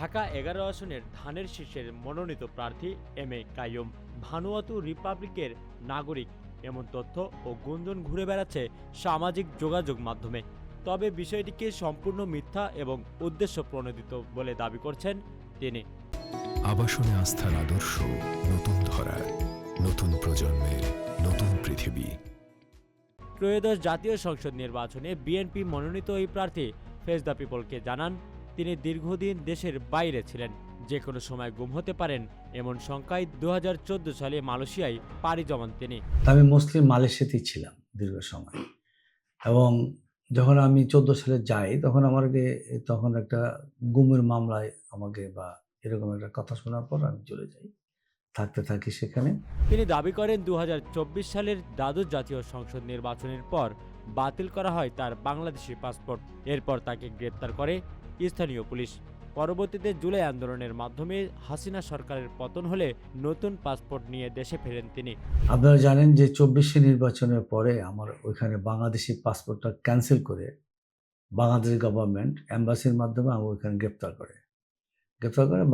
ঢাকা 11 আসনের ধানের শীষের মনোনীত প্রার্থী এম এ কাইয়ুম ভানুয়াতু রিপাবলিকের নাগরিক, এমন তথ্য ও গুঞ্জন ঘুরে বেড়াচ্ছে সামাজিক যোগাযোগ মাধ্যমে। তবে বিষয়টিকে সম্পূর্ণ মিথ্যা এবং উদ্দেশ্য প্রণোদিত বলে দাবি করছেন তিনি। আবাসনে আস্থার আদর্শ, নতুন ধরা, নতুন প্রজন্মের নতুন পৃথিবী। ত্রয়োদশ জাতীয় সংসদ নির্বাচনে বিএনপি মনোনীত এই প্রার্থী ফেস দ্য পিপলকে জানান, তিনি দীর্ঘদিন দেশের বাইরে ছিলেন, যে কোনো সময় গুম হতে পারেন এমন শঙ্কায় 2014 সালে মালয়েশিয়ায় পাড়ি জমান তিনি। আমি মুসলিম মালয়েশিয়াতেই ছিলাম দীর্ঘ সময়, এবং যখন আমি 14 সালে যাই তখন একটা গুমের মামলায় আমাকে বা এরকম একটা কথা শোনার পর আমি চলে যাই, থাকতে থাকি সেখানে। তিনি দাবি করেন 2024 সালের দ্বাদশ জাতীয় সংসদ নির্বাচনের পর বাতিল করা হয় তার বাংলাদেশি পাসপোর্ট। এরপর তাকে গ্রেপ্তার করে স্থানীয় পুলিশ। পরবর্তীতে জুলাই আন্দোলনের মাধ্যমে হাসিনা সরকারের পতন হলে নতুন পাসপোর্ট নিয়ে দেশে ফেরেন তিনি। আপনারা জানেন যে 24 নির্বাচনের পরে আমার ওইখানে বাংলাদেশি পাসপোর্টটা ক্যান্সেল করে বাংলাদেশ গভর্নমেন্ট এম্বাসির মাধ্যমে আমাকে ওইখানে গ্রেপ্তার করে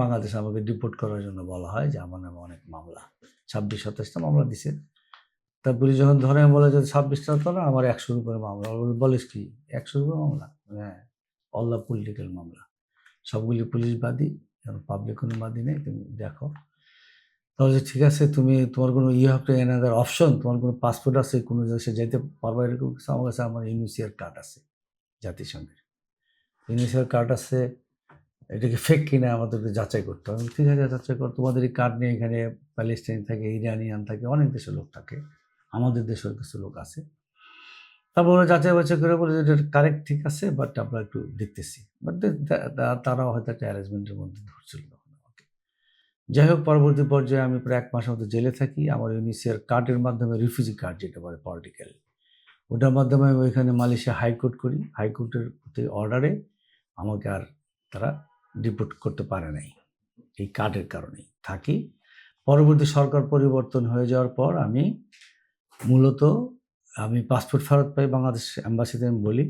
বাংলাদেশ আমাকে ডিপোর্ট করার জন্য বলা হয় যে আমার নামে অনেক মামলা, 26-27টা মামলা দিছে। তা পুলিশ যখন ধরে বলে যে 26টা তো না, আমার 100-র উপরে মামলা। বলিস কি 100-র উপরে মামলা? হ্যাঁ, অল দ্য পলিটিক্যাল মামলা, সবগুলি পুলিশ বাদী, পাবলিক কোনো বাদী নেই। তুমি দেখো তাহলে ঠিক আছে, তোমার কোনো হ্যাভ টু অ্যানাদার অপশন, তোমার কোনো পাসপোর্ট আছে, কোনো দেশে যেতে পারবা এরকম কিছু? আমার কাছে আমার ইউনিসিয়ার কার্ড আছে, জাতিসংঘের ইউনিসিয়ার কার্ড আছে। এটা কি ফেক কিনা আমাদেরকে যাচাই করতে হবে। ঠিক আছে, যাচাই কর। তোমাদের এই কার্ড নিয়ে এখানে প্যালেস্টাইন থাকে, ইরানিয়ান থাকে, অনেক দেশের লোক থাকে, আমাদের দেশের কিছু লোক আছে। তারপর ওরা যাচাই বাছাই করে বলে যে এটা কারেক্ট, ঠিক আছে, বাট আমরা একটু দেখতেছি। বাট তারাও হয়তো একটা অ্যারেঞ্জমেন্টের মধ্যে ধরছিল তখন আমাকে। যাই হোক, পরবর্তী পর্যায়ে আমি প্রায় 1 মাসের মতো জেলে থাকি। আমার ইউনিসিয়ার কার্ডের মাধ্যমে, রিফিউজি কার্ড যেটা বলে পলিটিক্যাল, ওটার মাধ্যমে আমি ওইখানে মালয়েশিয়া হাইকোর্ট করি। হাইকোর্টের অর্ডারে আমাকে আর তারা ডিপোর্ট করতে পারে নাই, এই কার্ডের কারণেই থাকি। পরবর্তী সরকার পরিবর্তন হয়ে যাওয়ার পর আমি পাসপোর্ট ফেরত পাই বাংলাদেশ এম্বাসিতে। আমি বলি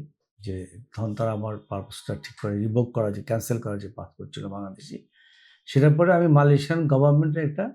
যে তখন তারা আমার পারপাসটা ঠিক করে রিভোক করা, যে ক্যান্সেল করা যে পাসপোর্ট ছিল বাংলাদেশি, সেটার পরে আমি মালয়েশিয়ান গভর্নমেন্টের একটা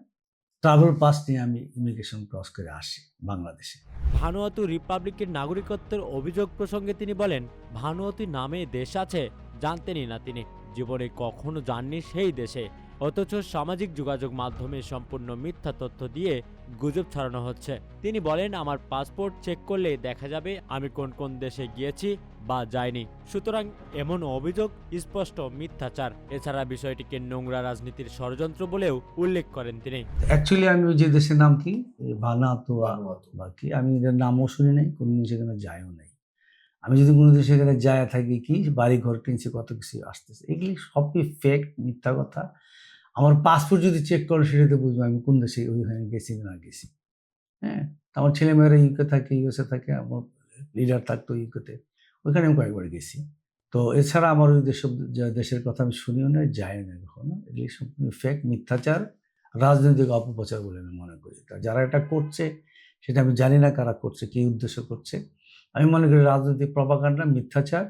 ট্রাভেল পাস নিয়ে আমি ইমিগ্রেশন ক্রস করে আসি বাংলাদেশে। ভানুয়াতু রিপাবলিকের নাগরিকত্বের অভিযোগ প্রসঙ্গে তিনি বলেন, ভানুয়াতু নামে দেশ আছে জানতেনই না তিনি, জীবনে কখনো যাননি সেই দেশে। অথচ সামাজিক যোগাযোগ মাধ্যমে সম্পূর্ণ মিথ্যা তথ্য দিয়ে গুজব ছড়ানো হচ্ছে। তিনি বলেন, আমার পাসপোর্ট চেক করলে দেখা যাবে আমি কোন কোন দেশে গিয়েছি বা যাইনি। সুতরাং এমন অভিযোগ স্পষ্ট মিথ্যাচার। এছাড়া বিষয়টিকে নোংরা রাজনীতির ষড়যন্ত্র বলেও উল্লেখ করেন তিনি। অ্যাকচুয়ালি আমি ওই যে দেশের নাম কি, ভানুয়াতু বা কি, আমি এদের নামও শুনি নাই, কোনোদিন সেখানে যাইও নাই। আমি যদি কোনোদিন সেখানে যায় থাকি, কি বাড়ি ঘর কিনছি, কত কিছু আসতেছে, এগুলি সবই ফেক, মিথ্যা কথা। আমার পাসপোর্ট যদি চেক করো সেটাতে বুঝবো আমি কোন দেশে ওইখানে গেছি না গেছি। হ্যাঁ, আমার ছেলেমেয়েরা ইউকে থাকে, ইউএসএ থাকে, আমার লিডার থাকতো ইউকেতে, ওইখানে আমি কয়েকবার গেছি। তো এছাড়া আমার ওই দেশের কথা আমি শুনিও না, যাইও না কখনো। এগুলি সম্পূর্ণ ফেক, মিথ্যাচার, রাজনৈতিক অপপ্রচার বলে আমি মনে করি। তা যারা এটা করছে সেটা আমি জানি না কারা করছে, কী উদ্দেশ্য করছে। আমি মনে করি রাজনৈতিক প্রপাগান্ডা, মিথ্যাচার,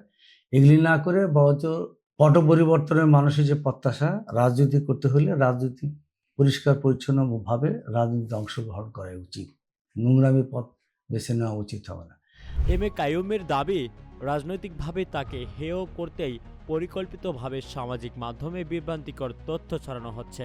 এগুলি না করে বরঞ্চ পট পরিবর্তনের মানুষের যে প্রত্যাশা, রাজনীতি করতে হলে রাজনীতি পরিষ্কার পরিচ্ছন্নভাবে রাজনীতিতে অংশগ্রহণ করা উচিত, নোংরামি পথ বেছে নেওয়া উচিত হবে না। এম এ কাইয়ুমের দাবি, রাজনৈতিকভাবে তাকে হেয় করতেই পরিকল্পিতভাবে সামাজিক মাধ্যমে বিভ্রান্তিকর তথ্য ছড়ানো হচ্ছে।